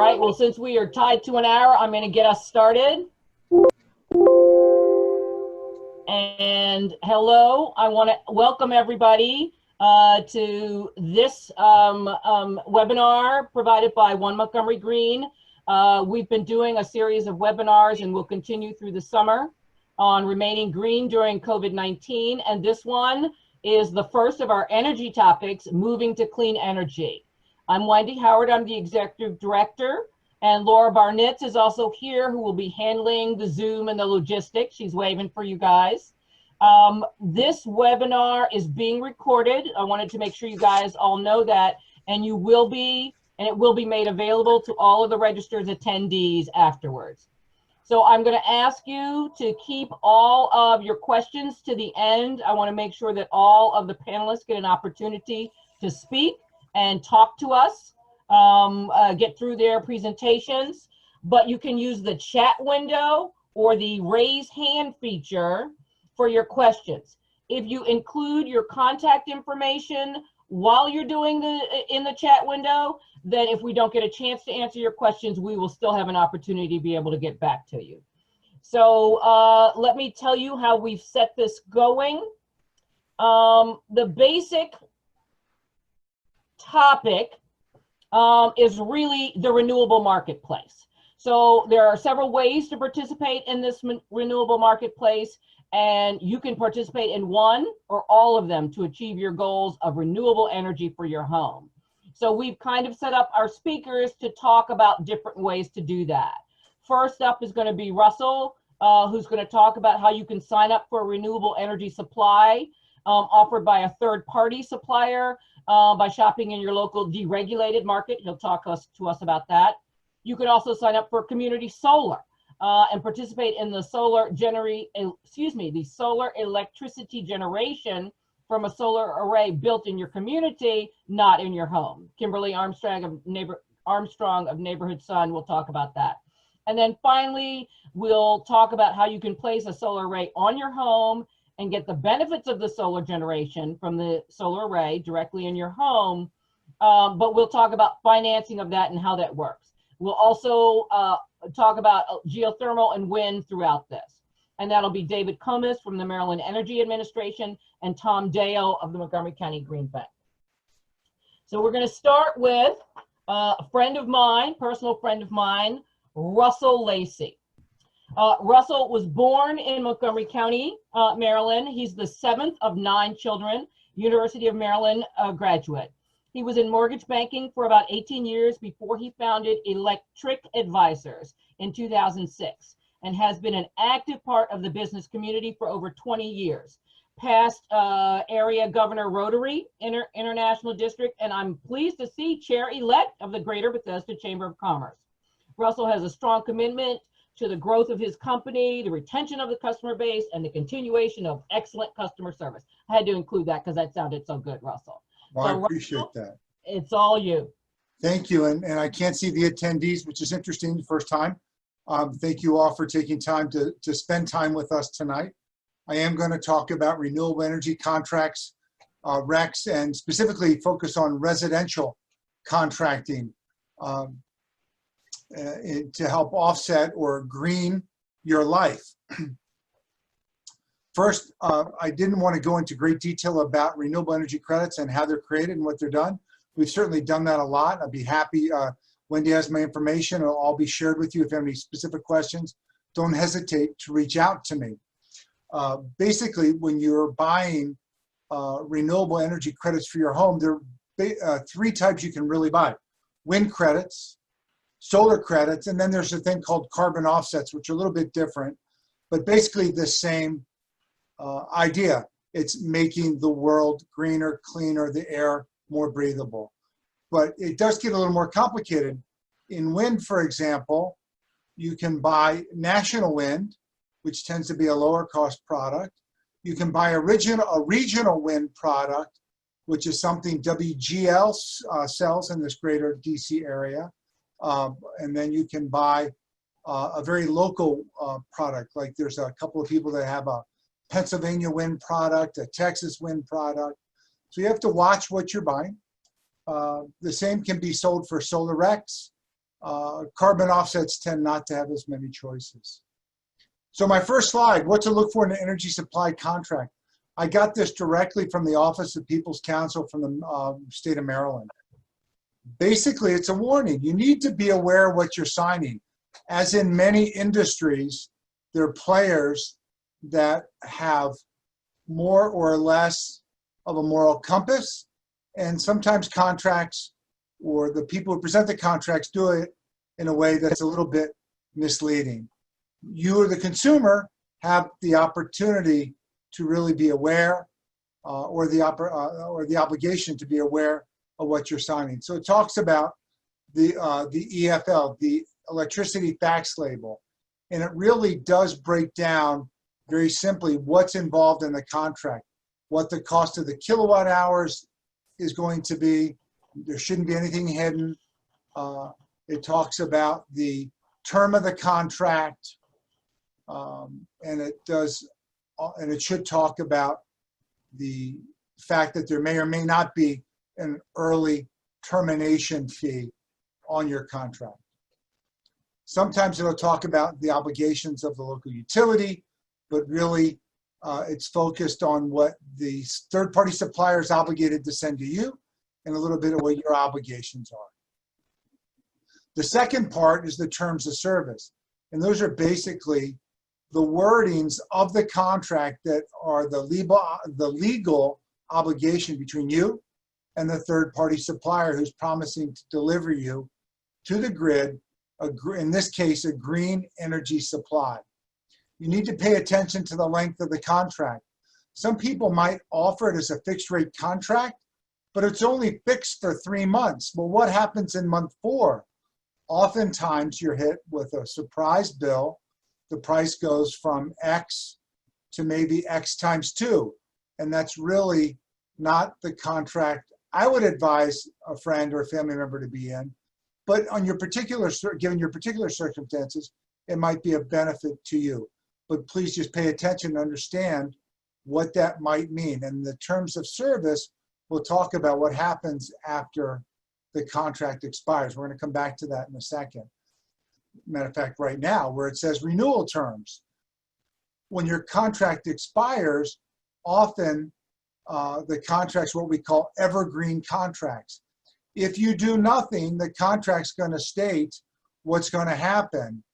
right, well, since we are tied to an hour, I'm going to get us started. And hello, I want to welcome everybody to this webinar provided by One Montgomery Green. We've been doing a series of webinars and we'll continue through the summer on remaining green during COVID-19. And this one is the first of our energy topics, moving to clean energy. I'm Wendy Howard, I'm the Executive Director, and Laura Barnitz is also here, who will be handling the Zoom and the logistics. She's waving for you guys. This webinar is being recorded. I wanted to make sure you guys all know that, and it will be made available to all of the registered attendees afterwards. So I'm going to ask you to keep all of your questions to the end. I want to make sure that all of the panelists get an opportunity to speak and talk to us, get through their presentations, but you can use the chat window or the raise hand feature for your questions. If you include your contact information while you're doing in the chat window, then if we don't get a chance to answer your questions, we will still have an opportunity to be able to get back to you. So let me tell you how we've set this going. The basic topic is really the renewable marketplace. So there are several ways to participate in this renewable marketplace, and you can participate in one or all of them to achieve your goals of renewable energy for your home. So we've kind of set up our speakers to talk about different ways to do that. First up is going to be Russell, who's going to talk about how you can sign up for a renewable energy supply offered by a third-party supplier by shopping in your local deregulated market. He'll talk to us about that. You can also sign up for CommunitySolar and participate in the solar electricity generation from a solar array built in your community, not in your home. Kimberly Armstrong of Neighborhood Sun will talk about that. And then finally, we'll talk about how you can place a solar array on your home and get the benefits of the solar generation from the solar array directly in your home. But we'll talk about financing of that and how that works. We'll also talk about geothermal and wind throughout this. And that'll be David Comis from the Maryland Energy Administration and Tom Dayo of the Montgomery County Greenback. So we're going to start with a friend of mine, personal friend of mine, Russel Lewis. Russell was born in Montgomery County, Maryland. He's the 7th of 9 children, University of Maryland graduate. He was in mortgage banking for about 18 years before he founded Electric Advisors in 2006 and has been an active part of the business community for over 20 years. Past area governor Rotary International District, and I'm pleased to see chair-elect of the Greater Bethesda Chamber of Commerce. Russell has a strong commitment to the growth of his company, the retention of the customer base, and the continuation of excellent customer service. I had to include that because that sounded so good, Russell. Well, so, I appreciate Russell, that. It's all you. Thank you. And I can't see the attendees, which is interesting, the first time. Thank you all for taking time to spend time with us tonight. I am going to talk about renewable energy contracts, RECs, and specifically focus on residential contracting to help offset or green your life. First, I didn't want to go into great detail about renewable energy credits and how they're created and what they're done. We've certainly done that a lot. I'd be happy. Wendy has my information. It'll all be shared with you. If you have any specific questions, don't hesitate to reach out to me. Basically, when you're buying renewable energy credits for your home, there are 3 types you can really buy. Wind credits, solar credits, and then there's a thing called carbon offsets, which are a little bit different, but basically the same idea. It's making the world greener, cleaner, the air more breathable. But it does get a little more complicated. In wind, for example, you can buy national wind, which tends to be a lower cost product. You can buy a regional wind product, which is something WGL sells in this greater DC area. And then you can buy a very local product. Like there's a couple of people that have a Pennsylvania wind product, a Texas wind product. So you have to watch what you're buying. The same can be sold for solar RECs. Carbon offsets tend not to have as many choices. So my first slide, what to look for in an energy supply contract. I got this directly from the Office of People's Counsel from the state of Maryland. Basically, it's a warning. You need to be aware of what you're signing. As in many industries, there are players that have more or less of a moral compass, and sometimes contracts or the people who present the contracts do it in a way that's a little bit misleading. You, the consumer, have the opportunity to really be aware or the obligation to be aware of what you're signing. So it talks about the EFL, the electricity facts label, and it really does break down very simply what's involved in the contract, what the cost of the kilowatt hours is going to be. There shouldn't be anything hidden. It talks about the term of the contract, and it should talk about the fact that there may or may not be an early termination fee on your contract. Sometimes it'll talk about the obligations of the local utility, but really it's focused on what the third-party supplier is obligated to send to you and a little bit of what your obligations are. The second part is the terms of service. And those are basically the wordings of the contract that are the legal obligation between you and the third-party supplier who's promising to deliver you to the grid, in this case, a green energy supply. You need to pay attention to the length of the contract. Some people might offer it as a fixed rate contract, but it's only fixed for 3 months. Well, what happens in month 4? Oftentimes you're hit with a surprise bill. The price goes from X to maybe X times 2. And that's really not the contract I would advise a friend or a family member to be in. But on your particular, given your particular circumstances, it might be a benefit to you. But please just pay attention and understand what that might mean. And the terms of service, we'll talk about what happens after the contract expires. We're going to come back to that in a second. Matter of fact, right now, where it says renewal terms. When your contract expires, often the contract's what we call evergreen contracts. If you do nothing, the contract's going to state what's going to happen.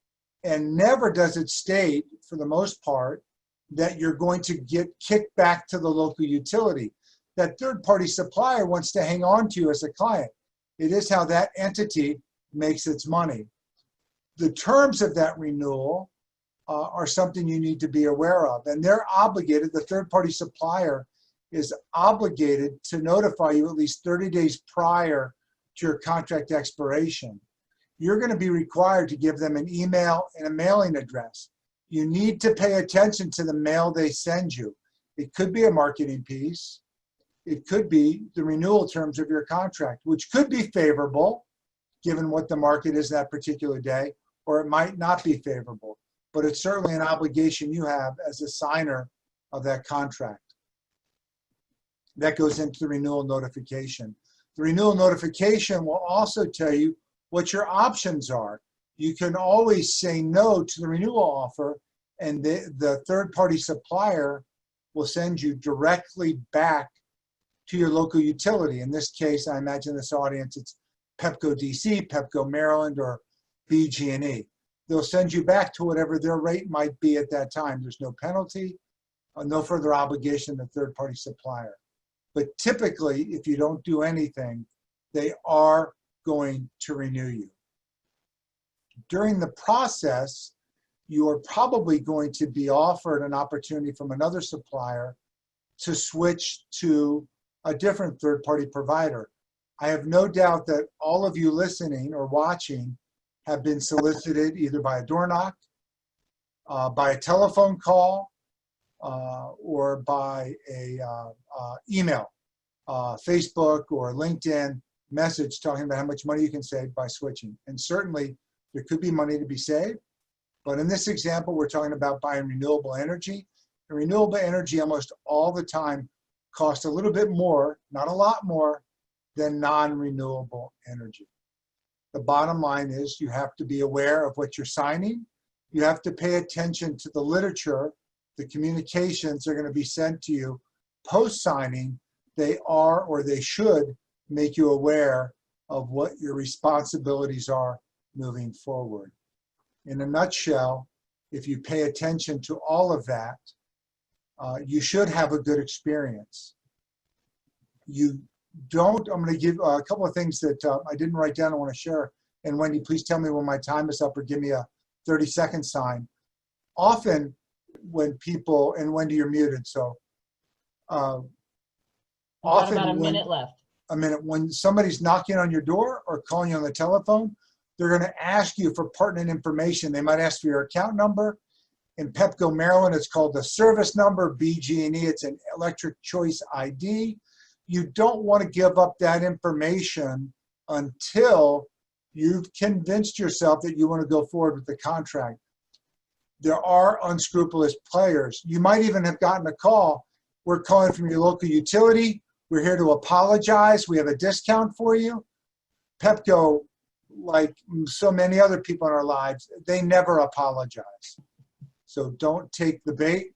And never does it state, for the most part, that you're going to get kicked back to the local utility. That third-party supplier wants to hang on to you as a client. It is how that entity makes its money. The terms of that renewal are something you need to be aware of. And they're obligated, the third-party supplier is obligated to notify you at least 30 days prior to your contract expiration. You're going to be required to give them an email and a mailing address. You need to pay attention to the mail they send you. It could be a marketing piece. It could be the renewal terms of your contract, which could be favorable given what the market is that particular day, or it might not be favorable. But it's certainly an obligation you have as a signer of that contract. That goes into the renewal notification. The renewal notification will also tell you what your options are. You can always say no to the renewal offer, and the third-party supplier will send you directly back to your local utility. In this case, I imagine this audience, it's Pepco DC, Pepco Maryland, or BG&E. They'll send you back to whatever their rate might be at that time. There's no penalty, no further obligation to the third-party supplier. But typically, if you don't do anything, they are going to renew you. During the process, you are probably going to be offered an opportunity from another supplier to switch to a different third-party provider. I have no doubt that all of you listening or watching have been solicited either by a door knock, by a telephone call, or by a email, Facebook or LinkedIn message talking about how much money you can save by switching. And certainly there could be money to be saved, but in this example, we're talking about buying renewable energy. And renewable energy almost all the time costs a little bit more, not a lot more, than non-renewable energy. The bottom line is you have to be aware of what you're signing. You have to pay attention to the literature. The communications are going to be sent to you post-signing. They are, or they should, make you aware of what your responsibilities are moving forward. In a nutshell, if you pay attention to all of that, you should have a good experience. You don't, I'm going to give a couple of things that I didn't write down I want to share. And Wendy, please tell me when my time is up or give me a 30-second sign. Often when people, and Wendy, you're muted, so often about a minute left. A minute. When somebody's knocking on your door or calling you on the telephone, they're going to ask you for pertinent information. They might ask for your account number. In Pepco, Maryland, it's called the service number, BG&E. It's an electric choice ID. You don't want to give up that information until you've convinced yourself that you want to go forward with the contract. There are unscrupulous players. You might even have gotten a call. We're calling from your local utility. We're here to apologize. We have a discount for you. Pepco, like so many other people in our lives, they never apologize. So don't take the bait.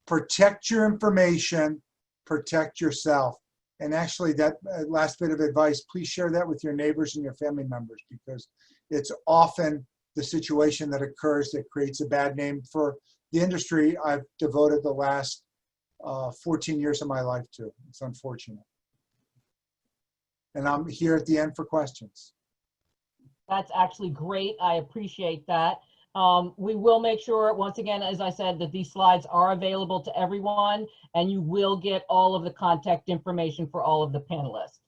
Protect your information. Protect yourself. And actually, that last bit of advice, please share that with your neighbors and your family members, because it's often the situation that occurs that creates a bad name for the industry I've devoted the last 14 years of my life to. It's unfortunate. And I'm here at the end for questions. That's actually great. I appreciate that. We will make sure, once again, as I said, that these slides are available to everyone, and you will get all of the contact information for all of the panelists.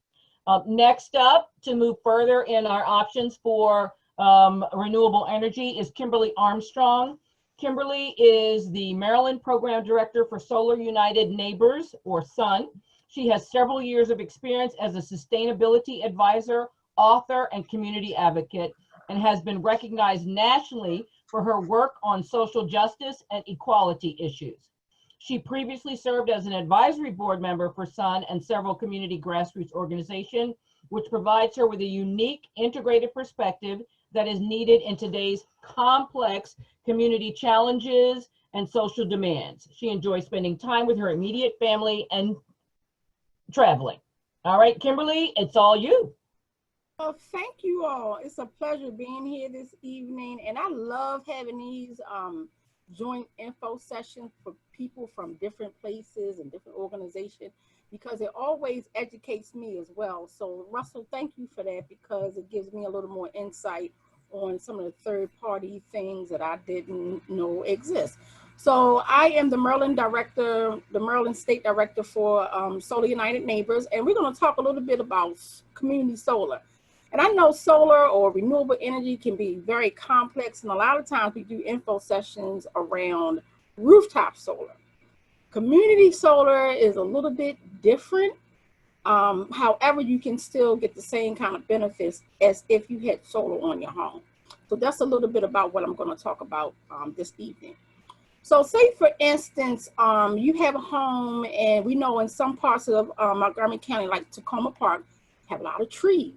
Next up, to move further in our options for renewable energy, is Kimberly Armstrong. Kimberly is the Maryland Program Director for Solar United Neighbors, or SUN. She has several years of experience as a sustainability advisor, author, and community advocate, and has been recognized nationally for her work on social justice and equality issues. She previously served as an advisory board member for SUN and several community grassroots organizations, which provides her with a unique integrated perspective that is needed in today's complex community challenges and social demands. She enjoys spending time with her immediate family and traveling. All right, Kimberly, it's all you. Well, thank you all. It's a pleasure being here this evening, and I love having these joint info sessions for people from different places and different organizations, because it always educates me as well. So Russell, thank you for that, because it gives me a little more insight on some of the third-party things that I didn't know exist. So I am the Maryland director, the Maryland State Director for Solar United Neighbors, and we're going to talk a little bit about community solar. And I know solar or renewable energy can be very complex, and a lot of times we do info sessions around rooftop solar. Community solar is a little bit different. However, you can still get the same kind of benefits as if you had solar on your home. So that's a little bit about what I'm going to talk about this evening. So say, for instance, you have a home, and we know in some parts of Montgomery County, like Tacoma Park, have a lot of trees.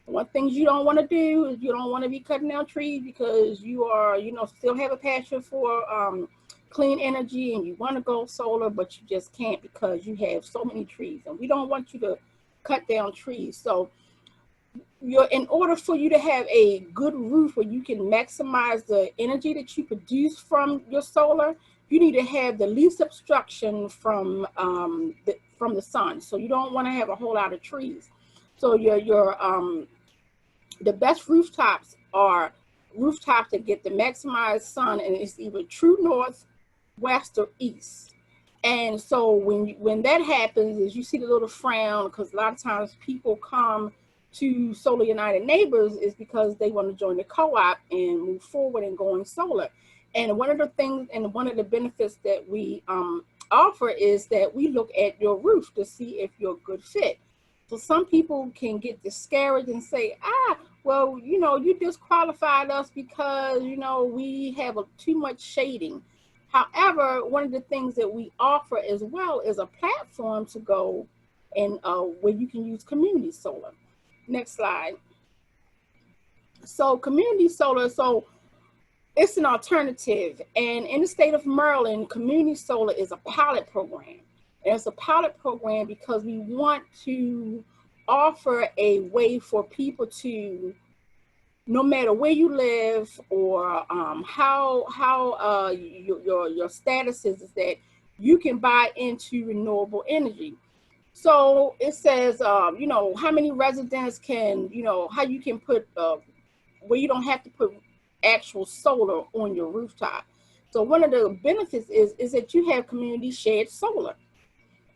One thing you don't want to do is you don't want to be cutting down trees, because you are, still have a passion for clean energy and you want to go solar, but you just can't because you have so many trees, and we don't want you to cut down trees. So in order for you to have a good roof where you can maximize the energy that you produce from your solar, you need to have the least obstruction from the sun. So you don't want to have a whole lot of trees. So the best rooftops are rooftops that get the maximized sun, and it's either true north, west, or east. And so when that happens, is you see the little frown, because a lot of times people come to Solar United Neighbors is because they want to join the co-op and move forward and going solar. And one of the things and one of the benefits that we offer is that we look at your roof to see if you're a good fit. So some people can get discouraged and say, well, you disqualified us because, we have too much shading. However, one of the things that we offer as well is a platform to go and where you can use community solar. Next slide. So community solar, so it's an alternative. And in the state of Maryland, community solar is a pilot program. And it's a pilot program because we want to offer a way for people to, no matter where you live or how your status is that you can buy into renewable energy. So it says, you know, how many residents can, you know, how you can put, where you don't have to put actual solar on your rooftop. So one of the benefits is that you have community shared solar.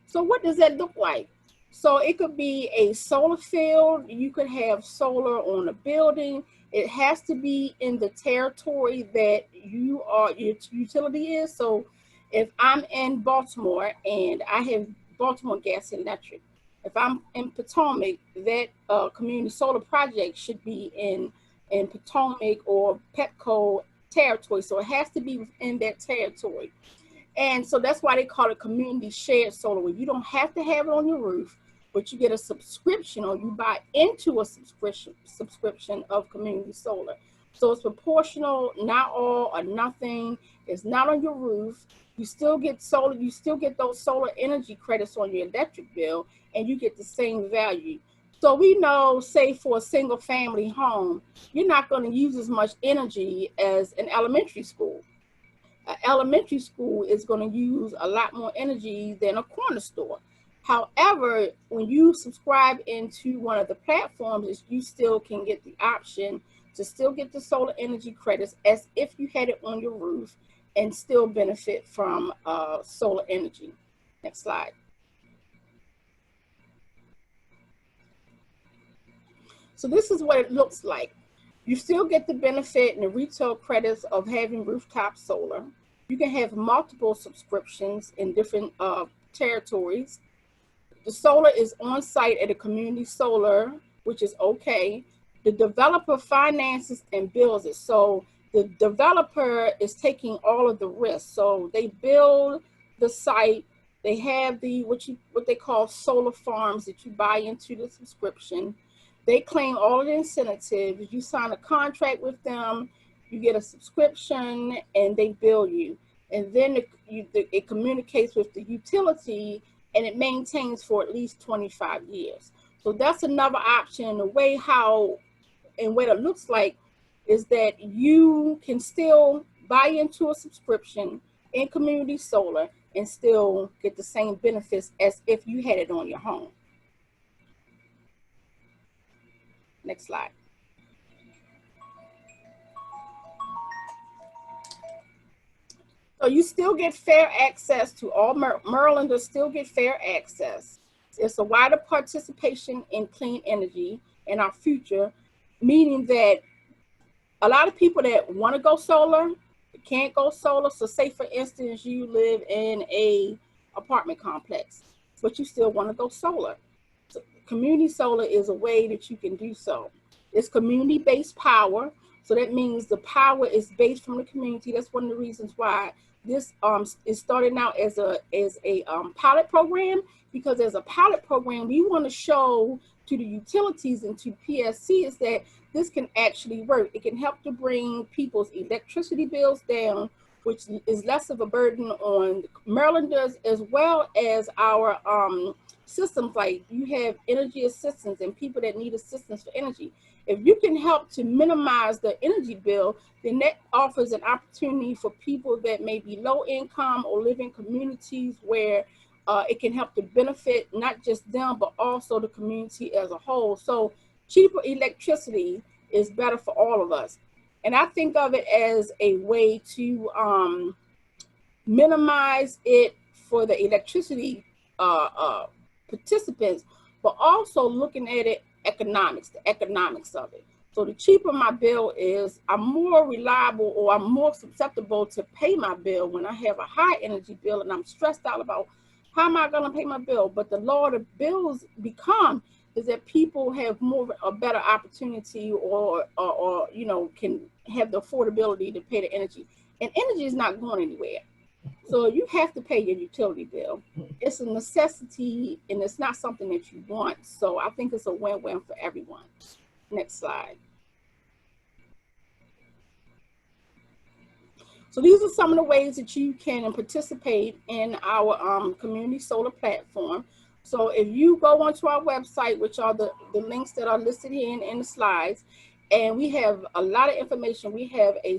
So what does that look like? So it could be a solar field. You could have solar on a building. It has to be in the territory that your utility is. So if I'm in Baltimore and I have Baltimore Gas and Electric, if I'm in Potomac, that community solar project should be in Potomac or Petco territory. So it has to be within that territory. And so that's why they call it community shared solar, where you don't have to have it on your roof, but you get a subscription or you buy into a subscription of community solar. So it's proportional, not all or nothing. It's not on your roof. You still get solar, you still get those solar energy credits on your electric bill, and you get the same value. So we know, say for a single family home, you're not going to use as much energy as an elementary school. An elementary school is going to use a lot more energy than a corner store. However, when you subscribe into one of the platforms, you still can get the option to still get the solar energy credits as if you had it on your roof and still benefit from solar energy. Next slide. So this is what it looks like. You still get the benefit and the retail credits of having rooftop solar. You can have multiple subscriptions in different territories. The solar is on site at a community solar, which is okay. The developer finances and builds it. So the developer is taking all of the risk. So they build the site. They have the what they call solar farms that you buy into the subscription. They claim all of the incentives. You sign a contract with them, you get a subscription, and they bill you. And then it communicates with the utility, and it maintains for at least 25 years. So that's another option. The way what it looks like is that you can still buy into a subscription in community solar and still get the same benefits as if you had it on your home. Next slide. So you still get fair access to all Marylanders still get fair access. It's a wider participation in clean energy in our future, meaning that a lot of people that want to go solar can't go solar. So say for instance, you live in a apartment complex, but you still want to go solar. So community solar is a way that you can do so. It's community-based power. So that means the power is based from the community. That's one of the reasons why this is starting out as a pilot program, because as a pilot program, we want to show to the utilities and to PSCs that this can actually work. It can help to bring people's electricity bills down, which is less of a burden on Marylanders, as well as our systems. Like you have energy assistance and people that need assistance for energy. If you can help to minimize the energy bill, then that offers an opportunity for people that may be low income or live in communities where it can help to benefit not just them, but also the community as a whole. So cheaper electricity is better for all of us. And I think of it as a way to minimize it for the electricity participants, but also looking at it the economics of it. So the cheaper my bill is, I'm more reliable or I'm more susceptible to pay my bill when I have a high energy bill and I'm stressed out about how am I going to pay my bill. But the lower the bills become, is that people have a better opportunity or you know, can have the affordability to pay the energy. And energy is not going anywhere. So you have to pay your utility bill. It's a necessity and it's not something that you want. So I think it's a win-win for everyone. Next slide. So these are some of the ways that you can participate in our community solar platform. So if you go onto our website, which are the links that are listed here in the slides, and we have a lot of information. We have a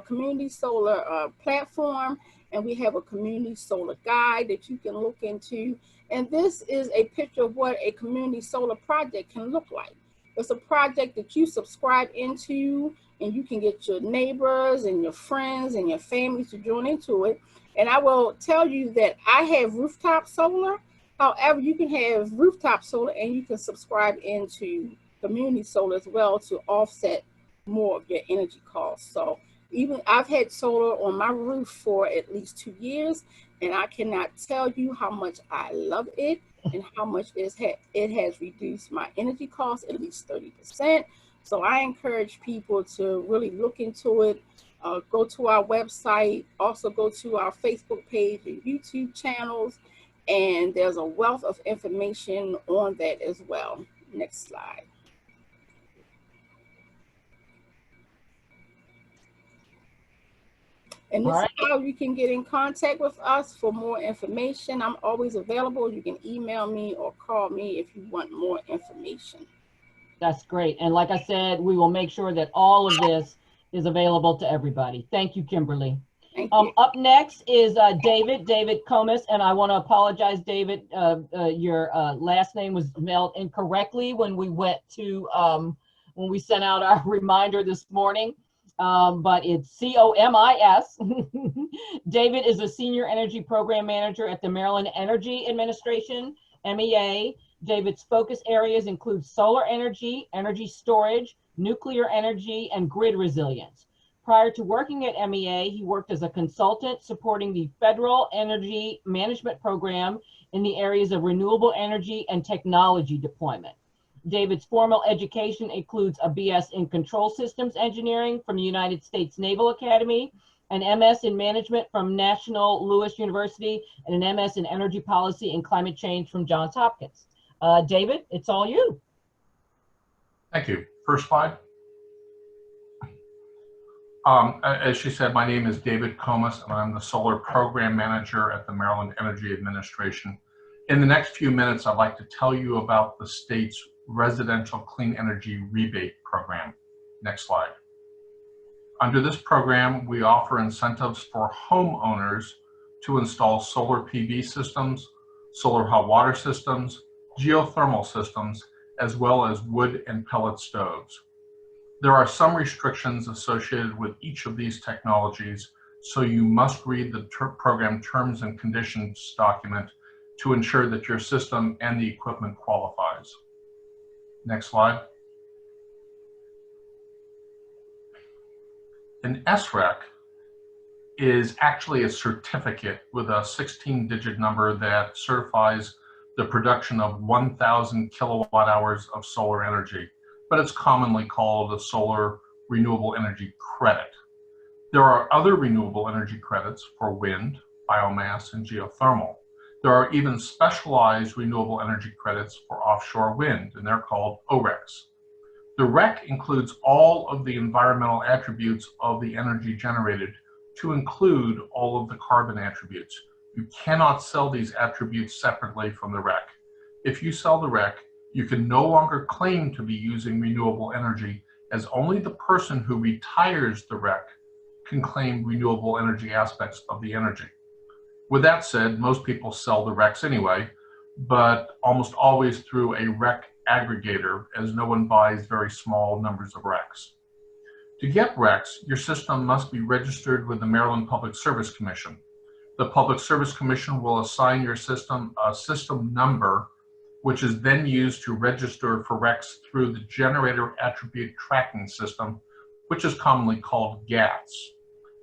community solar platform, and we have a community solar guide that you can look into. And this is a picture of what a community solar project can look like. It's a project that you subscribe into, and you can get your neighbors and your friends and your family to join into it. And I will tell you that I have Rooftop Solar. However, you can have Rooftop Solar and you can subscribe into community solar as well to offset more of your energy costs. So even I've had solar on my roof for at least 2 years, and I cannot tell you how much I love it and how much it has reduced my energy costs at least 30%. So I encourage people to really look into it. Go to our website, also go to our Facebook page and YouTube channels, and there's a wealth of information on that as well. Next slide. And this is how you can get in contact with us for more information. I'm always available. You can email me or call me if you want more information. That's great. And like I said, we will make sure that all of this is available to everybody. Thank you, Kimberly. Thank you. Up next is David Comas, and I want to apologize, David. Your last name was spelled incorrectly when we went to when we sent out our reminder this morning, but it's C-O-M-I-S. David is a senior energy program manager at the Maryland Energy Administration, MEA. David's focus areas include solar energy, energy storage, nuclear energy, and grid resilience. Prior to working at MEA, he worked as a consultant supporting the Federal Energy Management Program in the areas of renewable energy and technology deployment. David's formal education includes a BS in Control Systems Engineering from the United States Naval Academy, an MS in Management from National Louis University, and an MS in Energy Policy and Climate Change from Johns Hopkins. David, it's all you. Thank you. First slide. As she said, my name is David Comas, and I'm the Solar Program Manager at the Maryland Energy Administration. In the next few minutes, I'd like to tell you about the state's Residential Clean Energy Rebate Program. Next slide. Under this program, we offer incentives for homeowners to install solar PV systems, solar hot water systems, geothermal systems, as well as wood and pellet stoves. There are some restrictions associated with each of these technologies, so you must read the program terms and conditions document to ensure that your system and the equipment qualifies. Next slide. An SREC is actually a certificate with a 16-digit number that certifies the production of 1,000 kilowatt hours of solar energy, but it's commonly called a solar renewable energy credit. There are other renewable energy credits for wind, biomass, and geothermal. There are even specialized renewable energy credits for offshore wind, and they're called ORECs. The REC includes all of the environmental attributes of the energy generated to include all of the carbon attributes. You cannot sell these attributes separately from the REC. If you sell the REC, you can no longer claim to be using renewable energy, as only the person who retires the REC can claim renewable energy aspects of the energy. With that said, most people sell the RECs anyway, but almost always through a REC aggregator, as no one buys very small numbers of RECs. To get RECs, your system must be registered with the Maryland Public Service Commission. The Public Service Commission will assign your system a system number, which is then used to register for RECs through the Generator Attribute Tracking System, which is commonly called GATS.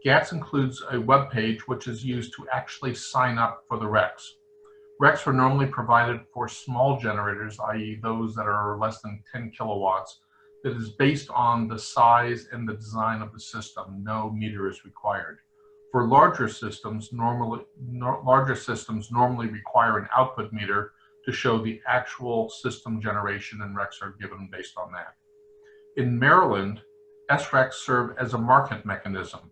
GATS includes a web page which is used to actually sign up for the RECs. RECs are normally provided for small generators, i.e. those that are less than 10 kilowatts, that is based on the size and the design of the system. No meter is required. For larger systems normally require an output meter to show the actual system generation, and RECs are given based on that. In Maryland, SRECs serve as a market mechanism.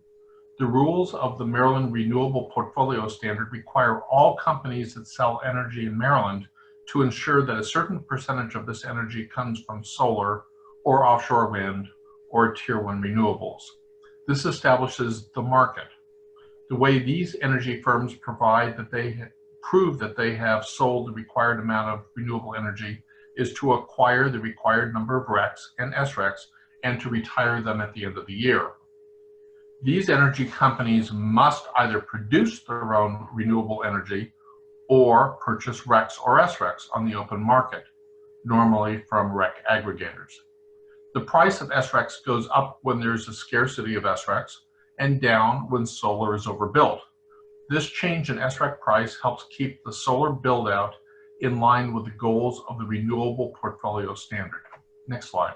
The rules of the Maryland Renewable Portfolio Standard require all companies that sell energy in Maryland to ensure that a certain percentage of this energy comes from solar or offshore wind or tier 1 renewables. This establishes the market. The way these energy firms prove that they have sold the required amount of renewable energy is to acquire the required number of RECs and SRECs and to retire them at the end of the year. These energy companies must either produce their own renewable energy or purchase RECs or SRECs on the open market, normally from REC aggregators. The price of SRECs goes up when there's a scarcity of SRECs and down when solar is overbuilt. This change in SREC price helps keep the solar build-out in line with the goals of the Renewable Portfolio Standard. Next slide.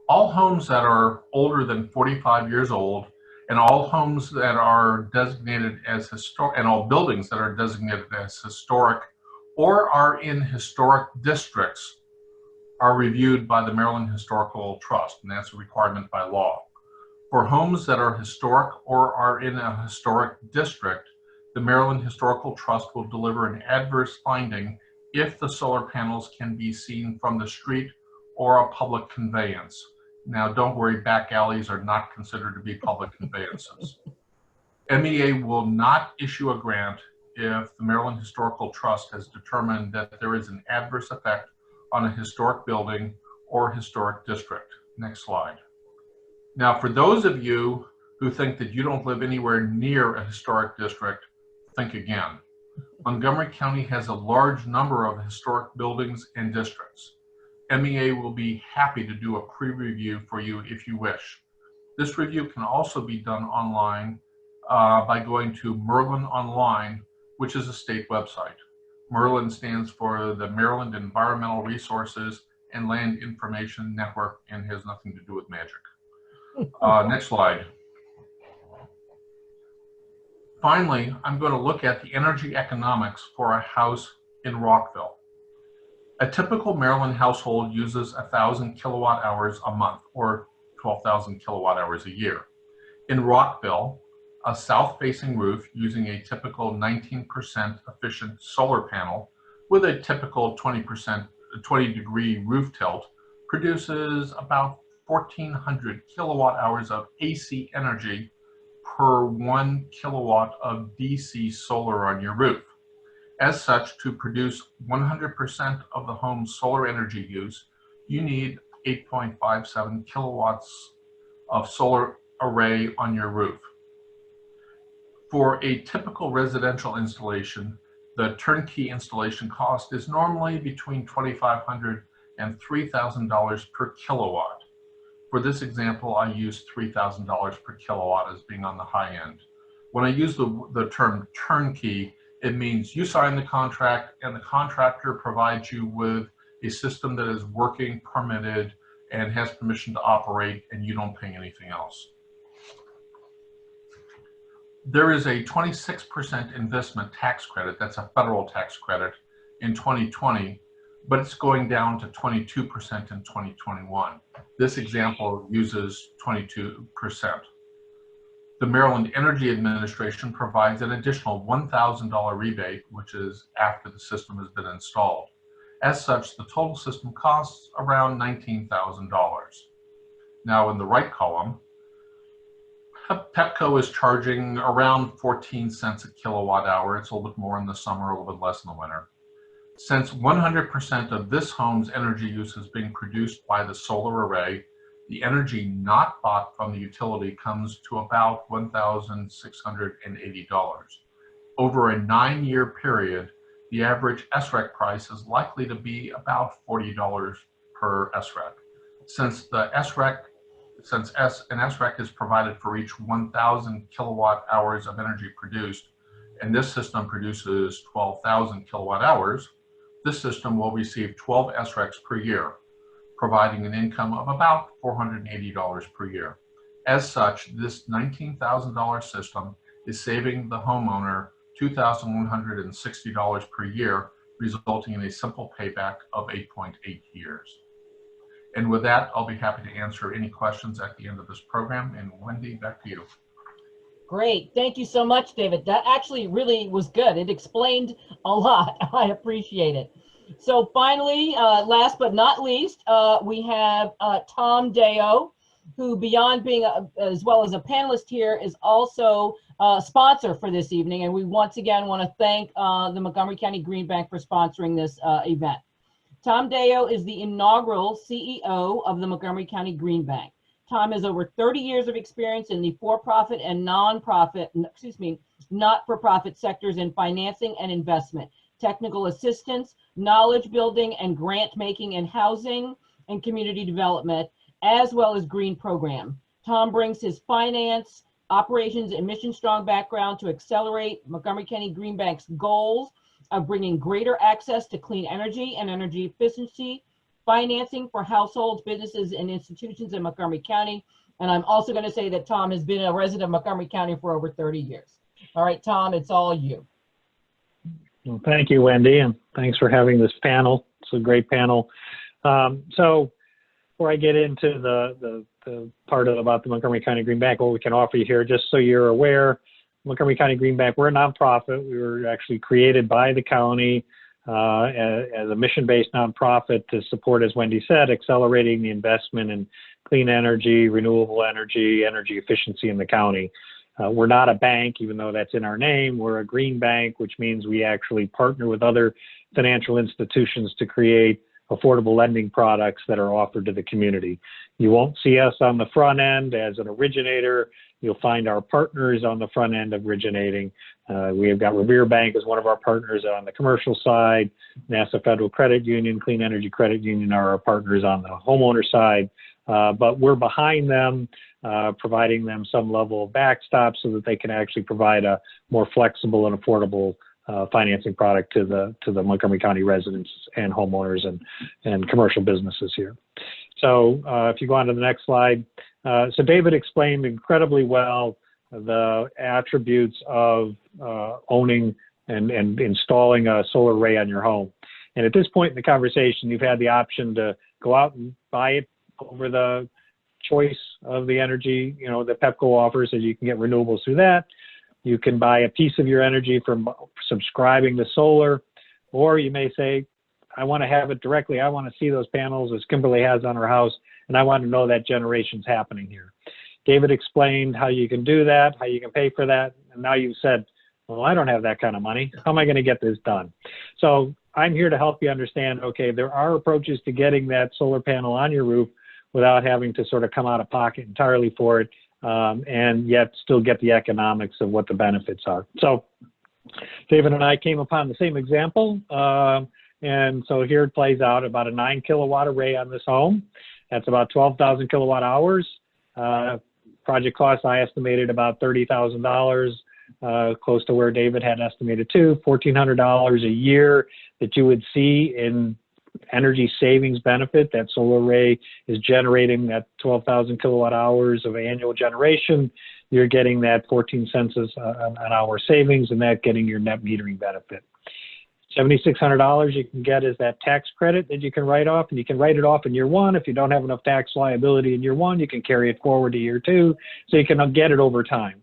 All homes that are older than 45 years old and all homes that are designated as historic, and all buildings that are designated as historic or are in historic districts are reviewed by the Maryland Historical Trust, and that's a requirement by law. For homes that are historic or are in a historic district, the Maryland Historical Trust will deliver an adverse finding if the solar panels can be seen from the street or a public conveyance. Now, don't worry, back alleys are not considered to be public conveyances. MEA will not issue a grant if the Maryland Historical Trust has determined that there is an adverse effect on a historic building or historic district. Next slide. Now, for those of you who think that you don't live anywhere near a historic district, think again. Montgomery County has a large number of historic buildings and districts. MEA will be happy to do a pre-review for you if you wish. This review can also be done online by going to Merlin Online, which is a state website. Merlin stands for the Maryland Environmental Resources and Land Information Network and has nothing to do with magic. Next slide. Finally, I'm going to look at the energy economics for a house in Rockville. A typical Maryland household uses 1,000 kilowatt hours a month, or 12,000 kilowatt hours a year. In Rockville, a south-facing roof using a typical 19% efficient solar panel with a typical 20-degree roof tilt produces about 1,400 kilowatt hours of AC energy per 1 kilowatt of DC solar on your roof. As such, to produce 100% of the home's solar energy use, you need 8.57 kilowatts of solar array on your roof. For a typical residential installation, the turnkey installation cost is normally between $2,500 and $3,000 per kilowatt. For this example, I use $3,000 per kilowatt as being on the high end. When I use the term turnkey, it means you sign the contract and the contractor provides you with a system that is working, permitted, and has permission to operate, and you don't pay anything else. There is a 26% investment tax credit, that's a federal tax credit, in 2020, but it's going down to 22% in 2021. This example uses 22%. The Maryland Energy Administration provides an additional $1,000 rebate, which is after the system has been installed. As such, the total system costs around $19,000. Now in the right column, Pepco is charging around 14 cents a kilowatt hour. It's a little bit more in the summer, a little bit less in the winter. Since 100% of this home's energy use is being produced by the solar array, the energy not bought from the utility comes to about $1,680. Over a 9-year period, the average SREC price is likely to be about $40 per SREC. Since an SREC is provided for each 1,000 kilowatt hours of energy produced, and this system produces 12,000 kilowatt hours, this system will receive 12 SRECs per year, providing an income of about $480 per year. As such, this $19,000 system is saving the homeowner $2,160 per year, resulting in a simple payback of 8.8 years. And with that, I'll be happy to answer any questions at the end of this program. And Wendy, back to you. Great. Thank you so much, David. That actually really was good. It explained a lot. I appreciate it. So finally, last but not least, we have Tom Dayo, who beyond being, as well as a panelist here, is also a sponsor for this evening. And we once again want to thank the Montgomery County Green Bank for sponsoring this event. Tom Dayo is the inaugural CEO of the Montgomery County Green Bank. Tom has over 30 years of experience in the for-profit and not-for-profit sectors in financing and investment, technical assistance, knowledge building, and grant making in housing and community development, as well as green program. Tom brings his finance, operations, and mission strong background to accelerate Montgomery County Green Bank's goals of bringing greater access to clean energy and energy efficiency, financing for households, businesses, and institutions in Montgomery County. And I'm also going to say that Tom has been a resident of Montgomery County for over 30 years. All right, Tom, it's all you. Well, thank you, Wendy, and thanks for having this panel. It's a great panel. So before I get into the part about the Montgomery County Green Bank, what we can offer you here, just so you're aware, Montgomery County Green Bank, we're a nonprofit. We were actually created by the county as a mission-based nonprofit to support, as Wendy said, accelerating the investment in clean energy, renewable energy, energy efficiency in the county. We're not a bank, even though that's in our name. We're a green bank, which means we actually partner with other financial institutions to create affordable lending products that are offered to the community. You won't see us on the front end as an originator. You'll find our partners on the front end of originating. We have got Revere Bank as one of our partners on the commercial side. NASA Federal Credit Union, Clean Energy Credit Union are our partners on the homeowner side. But we're behind them, providing them some level of backstop so that they can actually provide a more flexible and affordable financing product to the Montgomery County residents and homeowners and commercial businesses here. So if you go on to the next slide. So David explained incredibly well the attributes of owning and installing a solar array on your home. And at this point in the conversation, you've had the option to go out and buy it over the choice of the energy, that Pepco offers, so you can get renewables through that. You can buy a piece of your energy from subscribing to solar, or you may say, I want to have it directly. I want to see those panels as Kimberly has on her house, and I want to know that generation's happening here. David explained how you can do that, how you can pay for that, and now you've said, well, I don't have that kind of money. How am I going to get this done? So I'm here to help you understand, okay, there are approaches to getting that solar panel on your roof without having to sort of come out of pocket entirely for it, and yet still get the economics of what the benefits are. So David and I came upon the same example, and so here it plays out about a 9 kilowatt array on this home. That's about 12,000 kilowatt hours. Project cost, I estimated about $30,000, close to where David had estimated too, $1,400 a year that you would see in energy savings benefit. That solar array is generating that 12,000 kilowatt hours of annual generation. You're getting that 14 cents an hour savings, and that getting your net metering benefit. $7,600 you can get is that tax credit that you can write off, and you can write it off in year one. If you don't have enough tax liability in year one, you can carry it forward to year two, so you can get it over time.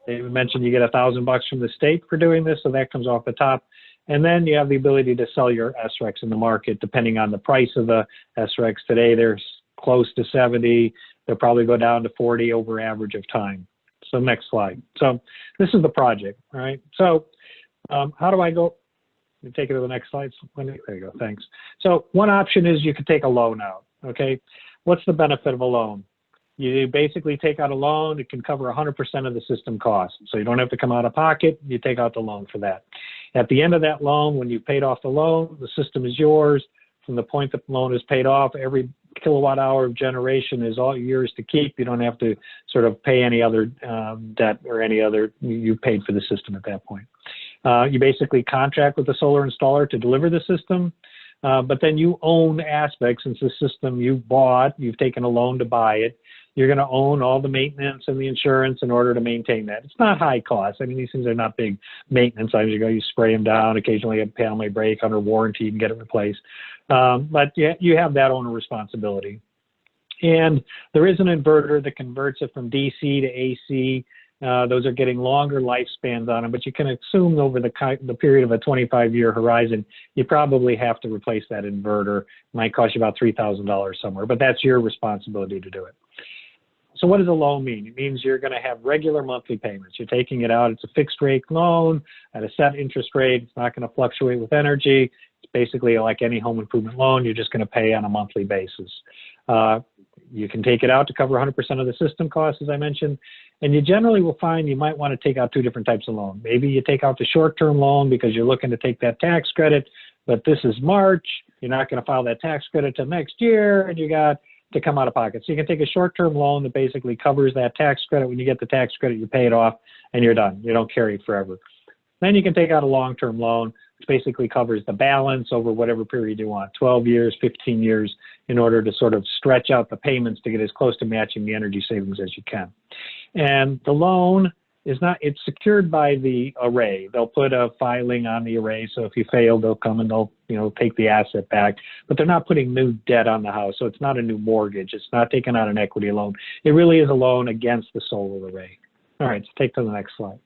David mentioned you get $1,000 from the state for doing this, so that comes off the top. And then you have the ability to sell your SRECs in the market, depending on the price of the SRECs. Today, they're close to 70. They'll probably go down to 40 over average of time. So next slide. So this is the project, all right? So how do I go? You take it to the next slide. There you go, thanks. So one option is you could take a loan out, okay? What's the benefit of a loan? You basically take out a loan. It can cover 100% of the system costs. So you don't have to come out of pocket. You take out the loan for that. At the end of that loan, when you've paid off the loan, the system is yours. From the point that the loan is paid off, every kilowatt hour of generation is all yours to keep. You don't have to sort of pay any other debt or any other, you paid for the system at that point. You basically contract with the solar installer to deliver the system, but then you own aspects. Since the system you bought, you've taken a loan to buy it. you're going to own all the maintenance and the insurance in order to maintain that. It's not high cost. I mean, these things are not big maintenance items. You spray them down. Occasionally a panel may break under warranty, you can get it replaced. But yeah, you have that owner responsibility. And there is an inverter that converts it from DC to AC. Those are getting longer lifespans on them, but you can assume over the period of a 25-year horizon, you probably have to replace that inverter. It might cost you about $3,000 somewhere, but that's your responsibility to do it. So what does a loan mean? It means you're going to have regular monthly payments. You're taking it out. It's a fixed rate loan at a set interest rate. It's not going to fluctuate with energy. It's basically like any home improvement loan. You're just going to pay on a monthly basis. You can take it out to cover 100% of the system costs, as I mentioned, and you generally will find you might want to take out two different types of loan. Maybe you take out the short-term loan because you're looking to take that tax credit, but this is March. You're not going to file that tax credit till next year, and you got to come out of pocket. So you can take a short-term loan that basically covers that tax credit. When you get the tax credit, you pay it off, and you're done. You don't carry it forever. Then you can take out a long-term loan, which basically covers the balance over whatever period you want, 12 years, 15 years, in order to sort of stretch out the payments to get as close to matching the energy savings as you can. And the loan is not, it's secured by the array. They'll put a filing on the array, so if you fail, they'll come and they'll, take the asset back, but they're not putting new debt on the house, so it's not a new mortgage. It's not taking out an equity loan. It really is a loan against the solar array. All right, so take to the next slide.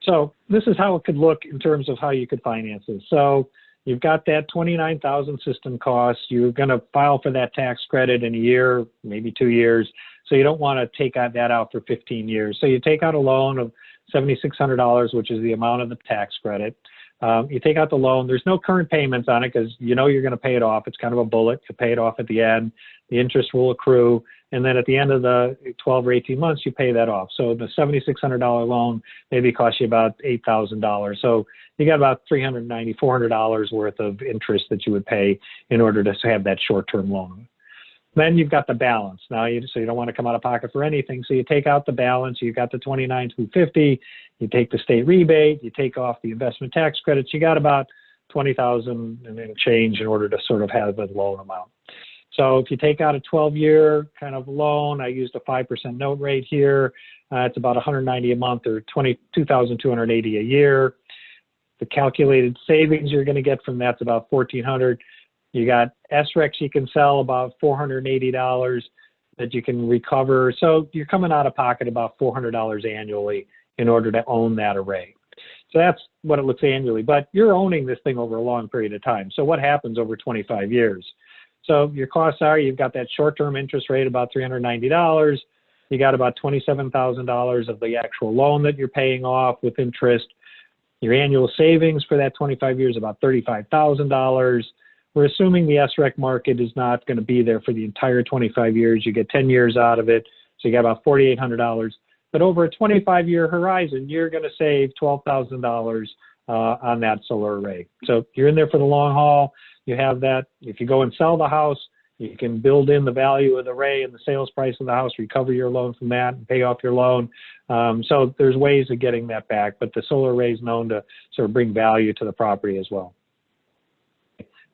So this is how it could look in terms of how you could finance this. So you've got that $29,000 system cost. You're going to file for that tax credit in a year, maybe 2 years. So you don't want to take that out for 15 years. So you take out a loan of $7,600, which is the amount of the tax credit. You take out the loan. There's no current payments on it because you're going to pay it off. It's kind of a bullet. You pay it off at the end. The interest will accrue. And then at the end of the 12 or 18 months, you pay that off. So the $7,600 loan maybe costs you about $8,000. So you got about $390, $400 worth of interest that you would pay in order to have that short-term loan. Then you've got the balance. Now, so you don't want to come out of pocket for anything. So you take out the balance. You've got the $29,250. You take the state rebate. You take off the investment tax credits. You got about $20,000 and then change in order to sort of have a loan amount. So if you take out a 12-year kind of loan, I used a 5% note rate here. It's about $190 a month or $22,280 a year. The calculated savings you're going to get from that's about $1,400. You got SRECs you can sell about $480 that you can recover. So you're coming out of pocket about $400 annually in order to own that array. So that's what it looks annually, but you're owning this thing over a long period of time. So what happens over 25 years? So your costs are, you've got that short-term interest rate about $390. You got about $27,000 of the actual loan that you're paying off with interest. Your annual savings for that 25 years about $35,000. We're assuming the SREC market is not going to be there for the entire 25 years. You get 10 years out of it, so you got about $4,800. But over a 25-year horizon, you're going to save $12,000 on that solar array. So you're in there for the long haul. You have that. If you go and sell the house, you can build in the value of the array and the sales price of the house, recover your loan from that, and pay off your loan. So there's ways of getting that back, but the solar array is known to sort of bring value to the property as well.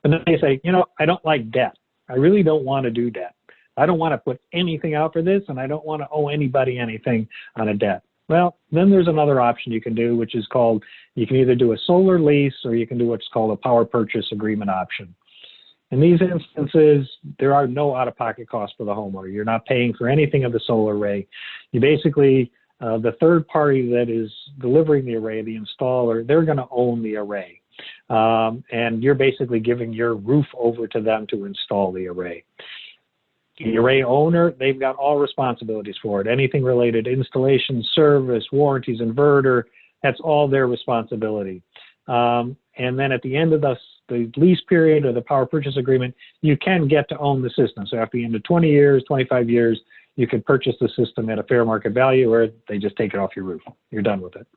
And then they say, I don't like debt. I really don't want to do debt. I don't want to put anything out for this, and I don't want to owe anybody anything on a debt. Well, then there's another option you can do, which is called, you can either do a solar lease or you can do what's called a power purchase agreement option. In these instances, there are no out-of-pocket costs for the homeowner. You're not paying for anything of the solar array. You basically, the third party that is delivering the array, the installer, they're going to own the array. And you're basically giving your roof over to them to install the array. The array owner, they've got all responsibilities for it. Anything related to installation, service, warranties, inverter, that's all their responsibility. And then at the end of the lease period or the power purchase agreement, you can get to own the system. So after the end of 20 years, 25 years, you can purchase the system at a fair market value, or they just take it off your roof. You're done with it.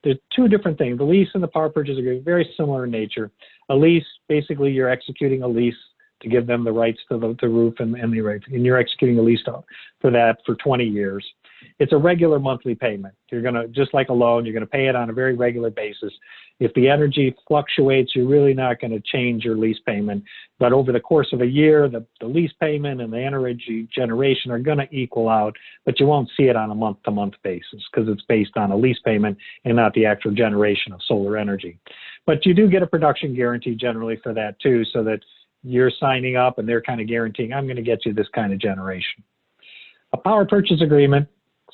There's two different things. The lease and the power purchase agreement, very similar in nature. A lease, basically you're executing a lease to give them the rights to the roof and the right, and you're executing a lease for that for 20 years. it's a regular monthly payment. You're going to, just like a loan, you're going to pay it on a very regular basis. If the energy fluctuates, you're really not going to change your lease payment. But over the course of a year, the lease payment and the energy generation are going to equal out, but you won't see it on a month-to-month basis because it's based on a lease payment and not the actual generation of solar energy. But you do get a production guarantee generally for that too, so that you're signing up and they're kind of guaranteeing, I'm going to get you this kind of generation. A power purchase agreement,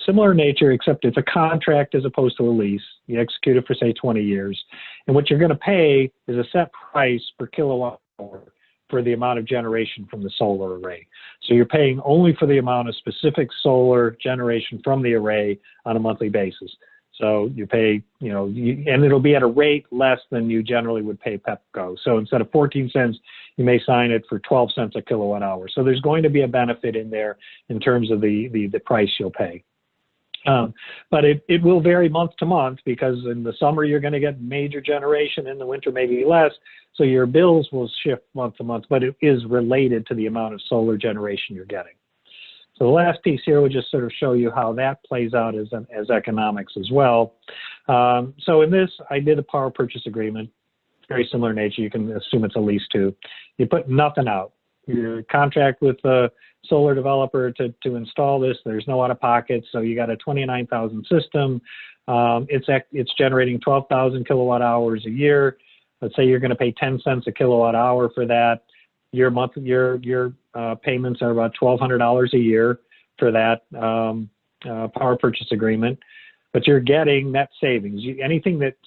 similar nature, except it's a contract as opposed to a lease. You execute it for, say, 20 years. And what you're going to pay is a set price per kilowatt hour for the amount of generation from the solar array. So you're paying only for the amount of specific solar generation from the array on a monthly basis. So you pay, and it'll be at a rate less than you generally would pay Pepco. So instead of 14 cents, you may sign it for 12 cents a kilowatt hour. So there's going to be a benefit in there in terms of the price you'll pay. But it will vary month to month, because in the summer you're going to get major generation, in the winter maybe less. So your bills will shift month to month, but it is related to the amount of solar generation you're getting. So the last piece here would just sort of show you how that plays out as economics as well. So in this, I did a power purchase agreement, very similar nature. You can assume it's a lease too. You put nothing out. You contract with the solar developer to install this. There's no out of pocket. So you got a 29,000 system. It's generating 12,000 kilowatt hours a year. Let's say you're going to pay 10 cents a kilowatt hour for that. Your payments are about $1,200 a year for that power purchase agreement, but you're getting net savings.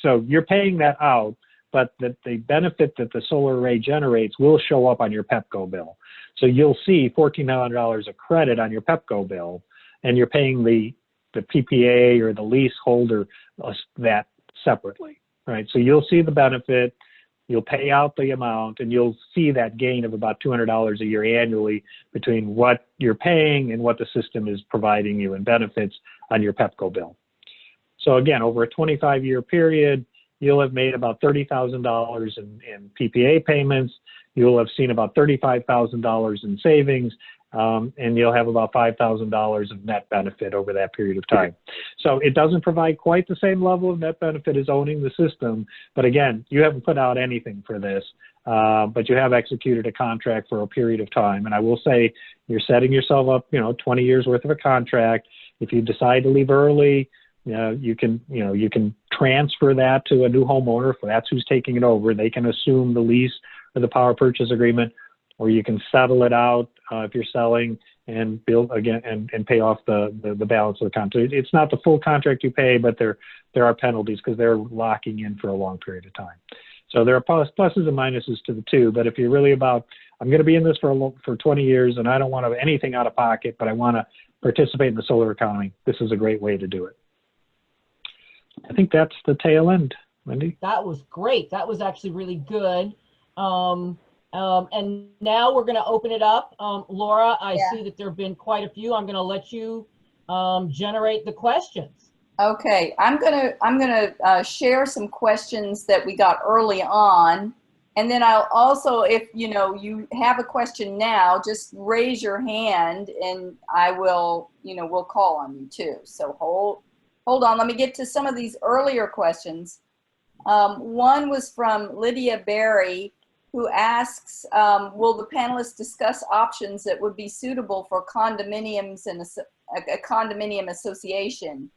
So you're paying that out, but the benefit that the solar array generates will show up on your Pepco bill. So you'll see $1,400 of credit on your Pepco bill, and you're paying the PPA or the leaseholder that separately, right? So you'll see the benefit. You'll pay out the amount, and you'll see that gain of about $200 a year annually between what you're paying and what the system is providing you in benefits on your Pepco bill. So again, over a 25-year period, you'll have made about $30,000 in PPA payments. You'll have seen about $35,000 in savings, and you'll have about $5,000 of net benefit over that period of time. So it doesn't provide quite the same level of net benefit as owning the system, but again, you haven't put out anything for this, but you have executed a contract for a period of time. And I will say, you're setting yourself up, 20 years worth of a contract. If you decide to leave early, you can transfer that to a new homeowner. If that's who's taking it over, they can assume the lease or the power purchase agreement, or you can settle it out if you're selling and build again and pay off the balance of the contract. It's not the full contract you pay, but there are penalties because they're locking in for a long period of time. So there are pluses and minuses to the two, but if you're really about, I'm going to be in this for 20 years and I don't want to have anything out of pocket, but I want to participate in the solar economy, this is a great way to do it. I think that's the tail end, Wendy. That was great. That was actually really good. And now we're going to open it up. Laura, I see that there have been quite a few. I'm going to let you generate the questions. Okay, I'm gonna share some questions that we got early on, and then I'll also, if you have a question now, just raise your hand, and I will, we'll call on you too. So hold on. Let me get to some of these earlier questions. One was from Lydia Berry, who asks, will the panelists discuss options that would be suitable for condominiums and a condominium association?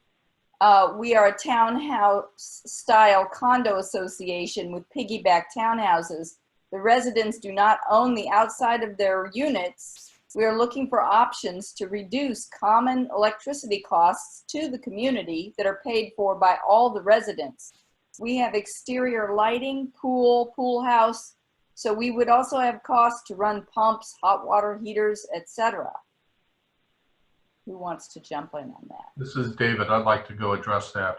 We are a townhouse-style condo association with piggyback townhouses. The residents do not own the outside of their units. We are looking for options to reduce common electricity costs to the community that are paid for by all the residents. We have exterior lighting, pool house, so we would also have costs to run pumps, hot water heaters, etc. Who wants to jump in on that? This is David. I'd like to go address that.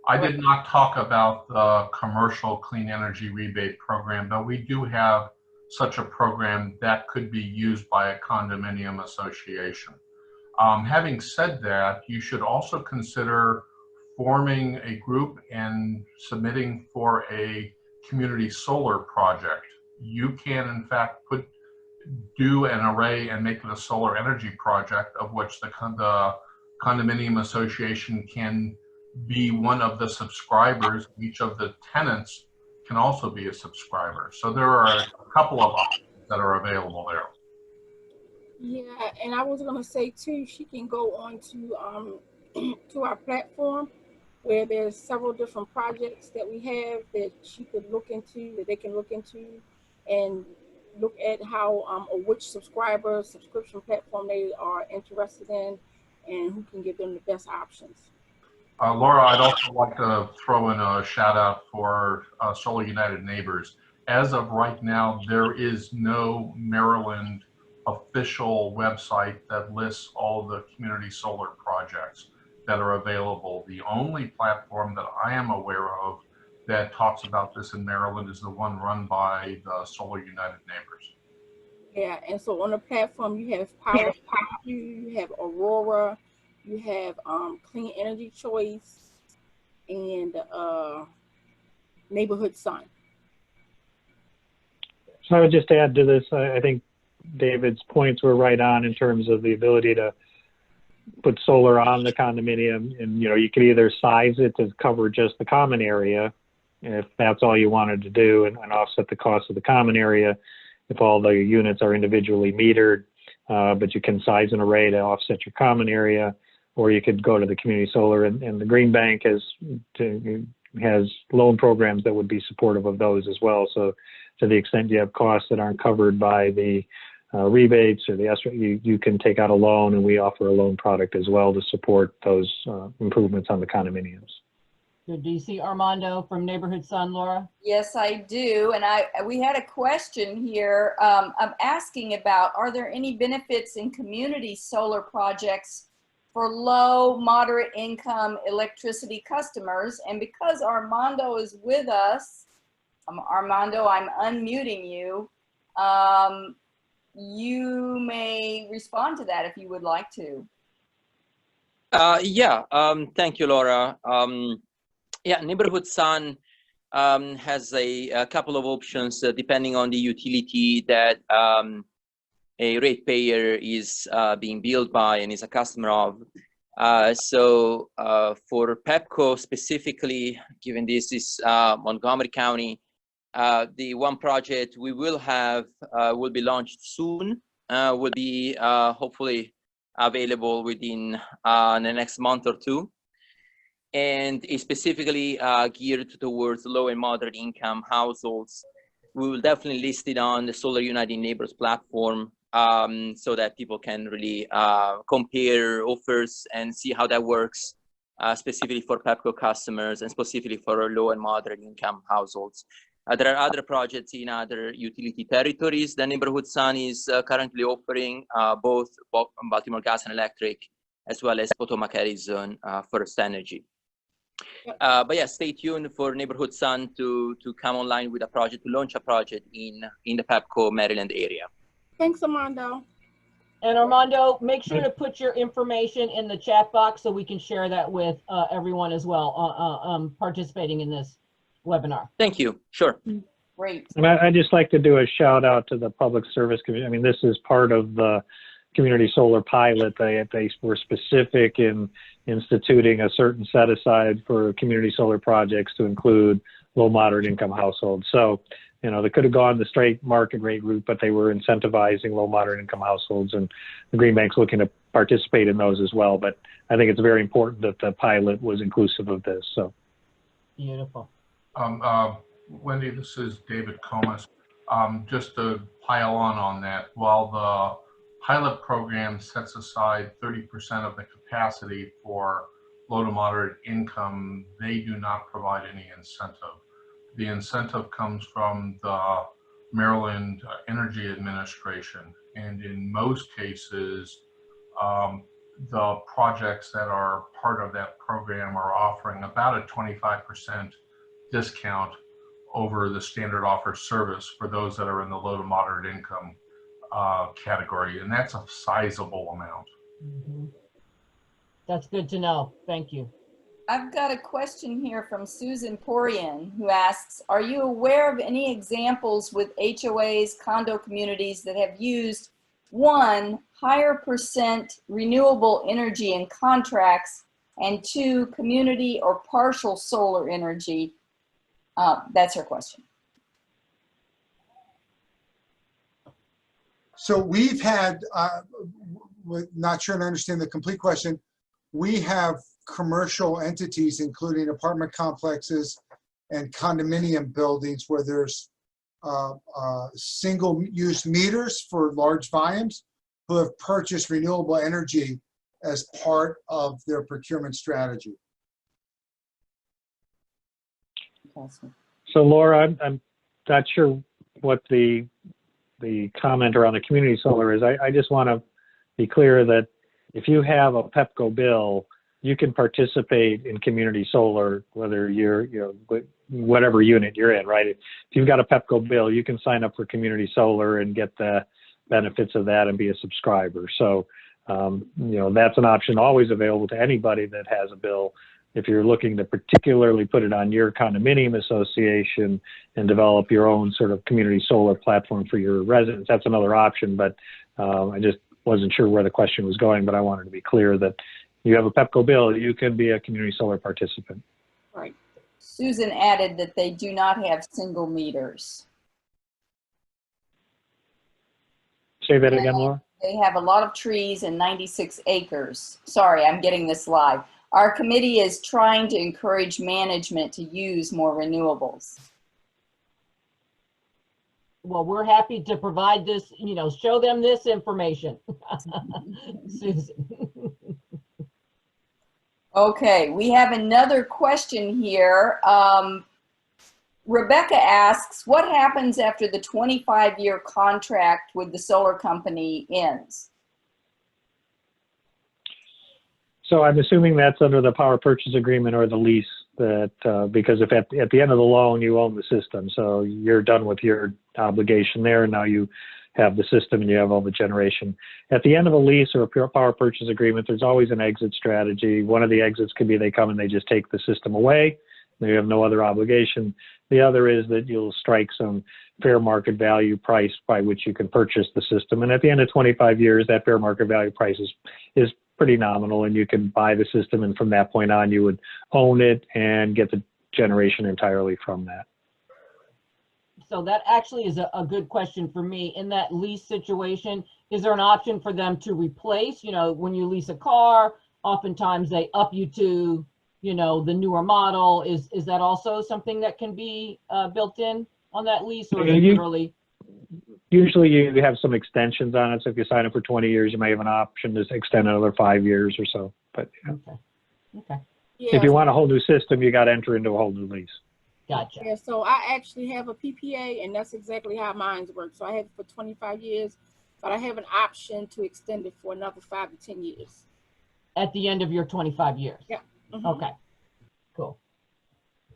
I did not talk about the commercial clean energy rebate program, but we do have such a program that could be used by a condominium association. Having said that, you should also consider forming a group and submitting for a community solar project. You can, in fact, do an array and make it a solar energy project, of which the condominium association can be one of the subscribers. Each of the tenants can also be a subscriber. So there are a couple of options that are available there. Yeah, and I was gonna say too, she can go on to to our platform where there's several different projects that we have that she could look into, that they can look into, and look at how or which subscription platform they are interested in, and who can give them the best options. Laura, I'd also like to throw in a shout out for Solar United Neighbors. As of right now, there is no Maryland official website that lists all of the community solar projects that are available. The only platform that I am aware of that talks about this in Maryland is the one run by the Solar United Neighbors. Yeah, and so on the platform you have Prereview, you have Aurora, you have Clean Energy Choice, and Neighborhood Sun. So I would just add to this, I think David's points were right on in terms of the ability to put solar on the condominium, and you could either size it to cover just the common area if that's all you wanted to do, and offset the cost of the common area if all the units are individually metered, but you can size an array to offset your common area, or you could go to the community solar, and the greenback has loan programs that would be supportive of those as well. So to the extent you have costs that aren't covered by the rebates or the escrow, you can take out a loan, and we offer a loan product as well to support those improvements on the condominiums. Good. Do you see Armando from Neighborhood Sun, Laura? Yes, I do. And we had a question here. I'm asking about, are there any benefits in community solar projects for low, moderate income electricity customers? And because Armando is with us, Armando, I'm unmuting you. You may respond to that if you would like to. Thank you, Laura. Neighborhood Sun has a couple of options depending on the utility that a ratepayer is being billed by and is a customer of. So for Pepco specifically, given this is Montgomery County, the one project we will have will be launched soon, will be hopefully available within the next month or two, and is specifically geared towards low and moderate income households. We will definitely list it on the Solar United Neighbors platform so that people can really compare offers and see how that works, specifically for Pepco customers and specifically for low and moderate income households. There are other projects in other utility territories. The Neighborhood Sun is currently offering both Baltimore Gas and Electric, as well as Potomac Edison First Energy. But yeah, stay tuned for Neighborhood Sun to come online with a project, to launch a project in the Pepco, Maryland area. Thanks, Armando. And Armando, make sure to put your information in the chat box so we can share that with everyone as well participating in this webinar. Thank you. Sure. Great. And I'd just like to do a shout out to the Public Service Commission. I mean, this is part of the community solar pilot. They were specific in instituting a certain set aside for community solar projects to include low moderate income households. So, they could have gone the straight market rate route, but they were incentivizing low moderate income households, and the greenback's looking to participate in those as well. But I think it's very important that the pilot was inclusive of this. So beautiful. Wendy, this is David Comas. Just to pile on that, while the pilot program sets aside 30% of the capacity for low to moderate income, they do not provide any incentive. The incentive comes from the Maryland Energy Administration, and in most cases, the projects that are part of that program are offering about a 25% discount over the standard offer service for those that are in the low to moderate income category, and that's a sizable amount. Mm-hmm. That's good to know. Thank you. I've got a question here from Susan Porian, who asks, are you aware of any examples with HOAs, condo communities that have used 1, higher percent renewable energy in contracts, and 2, community or partial solar energy? That's her question. So we've had, not sure I understand the complete question. We have commercial entities, including apartment complexes and condominium buildings, where there's single-use meters for large volumes, who have purchased renewable energy as part of their procurement strategy. So Laura, I'm not sure what the comment around the community solar is. I just want to be clear that if you have a PEPCO bill, you can participate in community solar, whether you're, whatever unit you're in, right? If you've got a PEPCO bill, you can sign up for community solar and get the benefits of that and be a subscriber. So, that's an option always available to anybody that has a bill. If you're looking to particularly put it on your condominium association and develop your own sort of community solar platform for your residents, that's another option. But I just wasn't sure where the question was going, but I wanted to be clear that you have a PEPCO bill, you can be a community solar participant. Right. Susan added that they do not have single meters. Say that again, Laura? They have a lot of trees and 96 acres. Sorry, I'm getting this live. Our committee is trying to encourage management to use more renewables. Well, we're happy to provide this, show them this information. Susan. Okay, we have another question here. Rebecca asks, what happens after the 25-year contract with the solar company ends? So I'm assuming that's under the power purchase agreement or the lease, that because if at the end of the loan you own the system, so you're done with your obligation there, and now you have the system and you have all the generation. At the end of a lease or a power purchase agreement, there's always an exit strategy. One of the exits could be they come and they just take the system away. They have no other obligation. The other is that you'll strike some fair market value price by which you can purchase the system. And at the end of 25 years, that fair market value price is pretty nominal, and you can buy the system. And from that point on, you would own it and get the generation entirely from that. So that actually is a good question for me. In that lease situation, is there an option for them to replace, when you lease a car, oftentimes they up you to, the newer model. Is that also something that can be built in on that lease, or is it literally? Usually you have some extensions on it. So if you sign up for 20 years, you may have an option to extend another 5 years or so. But Okay. Yeah. If you want a whole new system, you got to enter into a whole new lease. Gotcha. Yeah, so I actually have a PPA, and that's exactly how mine works. So I have it for 25 years, but I have an option to extend it for another 5 to 10 years. At the end of your 25 years? Yeah. Mm-hmm. Okay, cool.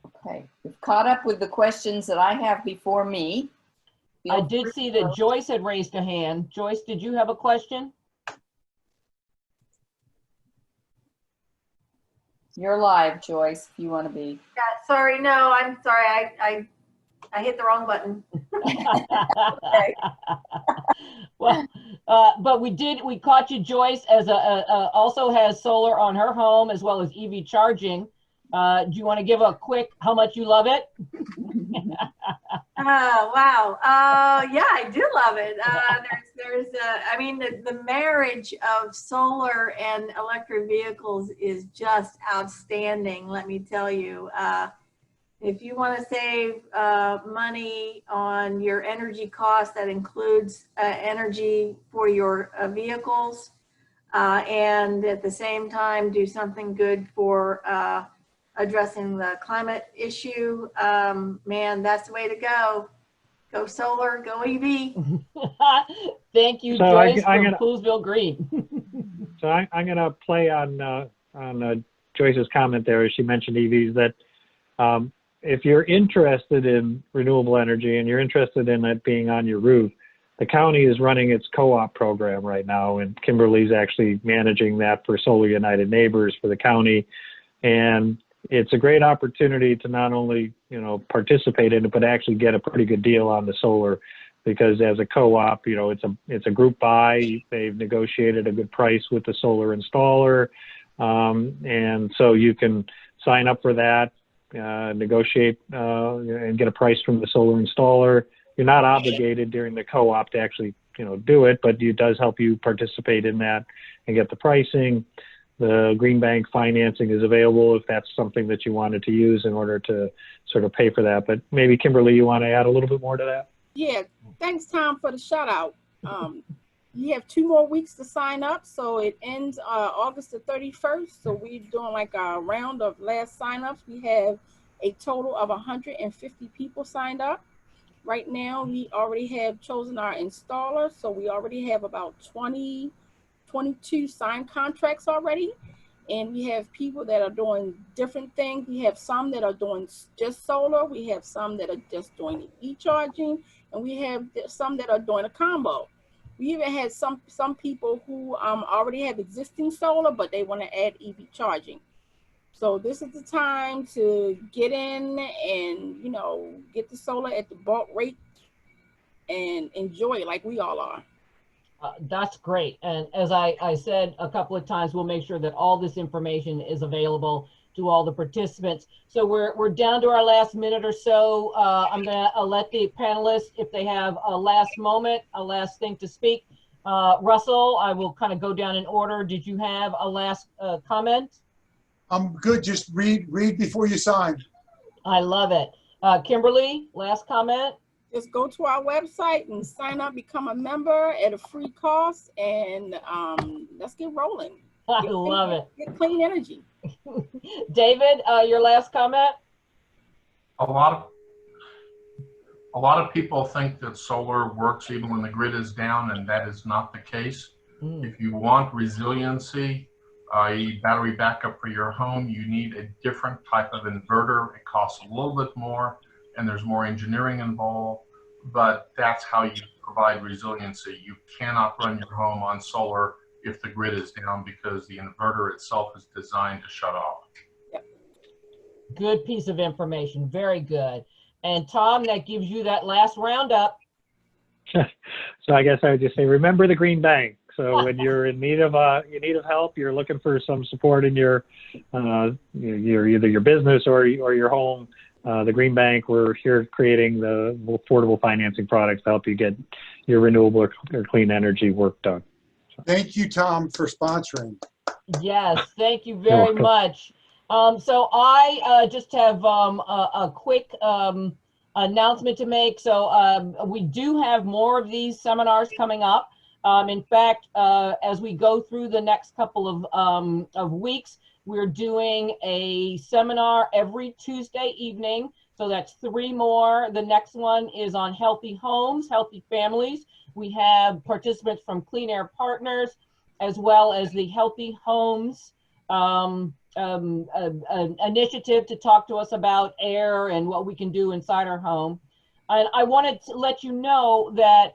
Okay, we've caught up with the questions that I have before me. I did see that Joyce had raised a hand. Joyce, did you have a question? You're live, Joyce, if you want to be. Yeah, sorry, no, I'm sorry. I hit the wrong button. Okay. Well, but we caught you, Joyce, as also has solar on her home as well as EV charging. Do you want to give a quick how much you love it? Oh, wow. Yeah, I do love it. I mean, the marriage of solar and electric vehicles is just outstanding, let me tell you. If you want to save money on your energy costs, that includes energy for your vehicles, and at the same time do something good for addressing the climate issue, man, that's the way to go. Go solar, go EV. Thank you, So Joyce, I'm from gonna, Poolsville Green. So I'm going to play on Joyce's comment there, as she mentioned EVs, that if you're interested in renewable energy and you're interested in it being on your roof, the county is running its co-op program right now, and Kimberly's actually managing that for Solar United Neighbors for the county. And it's a great opportunity to not only, participate in it, but actually get a pretty good deal on the solar. because as a co-op, you know, it's a group buy. They've negotiated a good price with the solar installer, and so you can sign up for that, negotiate and get a price from the solar installer. You're not obligated during the co-op to actually, you know, do it, but it does help you participate in that and get the pricing. The greenback financing is available if that's something that you wanted to use in order to sort of pay for that. But maybe Kimberly, you want to add a little bit more to that? Yeah, thanks, Tom, for the shout out. You have 2 more weeks to sign up, so it ends August the 31st. So we're doing like a round of last signups. We have a total of 150 people signed up. Right now, we already have chosen our installer, so we already have about 22 signed contracts already. And we have people that are doing different things. We have some that are doing just solar. We have some that are just doing e-charging, and we have some that are doing a combo. We even had some people who already have existing solar, but they want to add EV charging. So this is the time to get in and, you know, get the solar at the bulk rate and enjoy it like we all are. That's great. And as I said a couple of times, we'll make sure that all this information is available to all the participants. So we're down to our last minute or so. I'm gonna let the panelists, if they have a last moment, a last thing to speak. Russell, I will kind of go down in order. Did you have a last comment? I'm good. Just read before you sign. I love it. Kimberly, last comment? Just go to our website and sign up, become a member at a free cost, and let's get rolling. I love it. Get clean energy. David, your last comment? A lot of people think that solar works even when the grid is down, and that is not the case. If you want resiliency, i.e. battery backup for your home, you need a different type of inverter. It costs a little bit more, and there's more engineering involved, but that's how you provide resiliency. You cannot run your home on solar if the grid is down, because the inverter itself is designed to shut off. Yep. Good piece of information, very good. And Tom, that gives you that last roundup. So I guess I would just say, remember the green bank. So when you're in need of help, you're looking for some support in your either your business or your home. The Green Bank, we're here creating the affordable financing products to help you get your renewable or clean energy work done. So. Thank you, Tom, for sponsoring. Yes, thank you very much. So I just have a quick announcement to make. So we do have more of these seminars coming up. In fact, as we go through the next couple of weeks, we're doing a seminar every Tuesday evening. So that's 3 more. The next one is on healthy homes, healthy families. We have participants from Clean Air Partners, as well as the Healthy Homes initiative to talk to us about air and what we can do inside our home. And I wanted to let you know that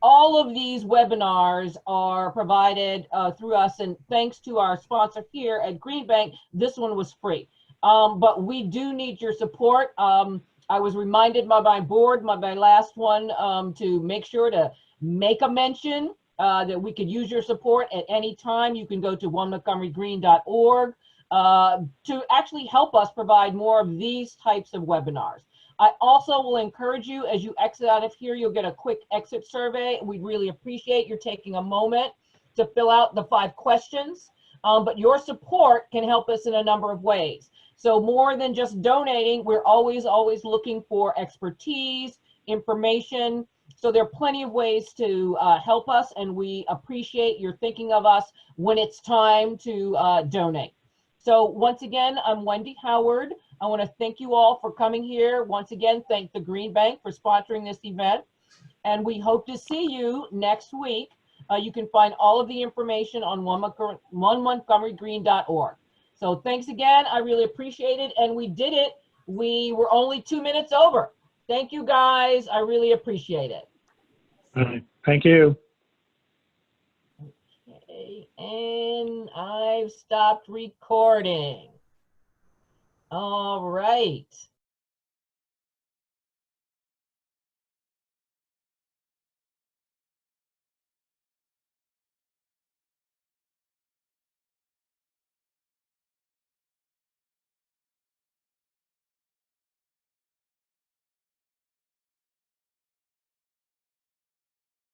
all of these webinars are provided through us, and thanks to our sponsor here at Greenbank, this one was free. But we do need your support. I was reminded by my board, my last one, to make sure to make a mention that we could use your support at any time. You can go to onemontgomerygreen.org to actually help us provide more of these types of webinars. I also will encourage you, as you exit out of here, you'll get a quick exit survey. We'd really appreciate you taking a moment to fill out the 5 questions. But your support can help us in a number of ways. So more than just donating, we're always looking for expertise, information. So there are plenty of ways to help us, and we appreciate your thinking of us when it's time to donate. So once again, I'm Wendy Howard. I want to thank you all for coming here. Once again, thank the Green Bank for sponsoring this event. And we hope to see you next week. You can find all of the information on onemontgomerygreen.org. So thanks again. I really appreciate it. And we did it. We were only 2 minutes over. Thank you, guys. I really appreciate it. All right. Thank you. Okay. And I've stopped recording. All right.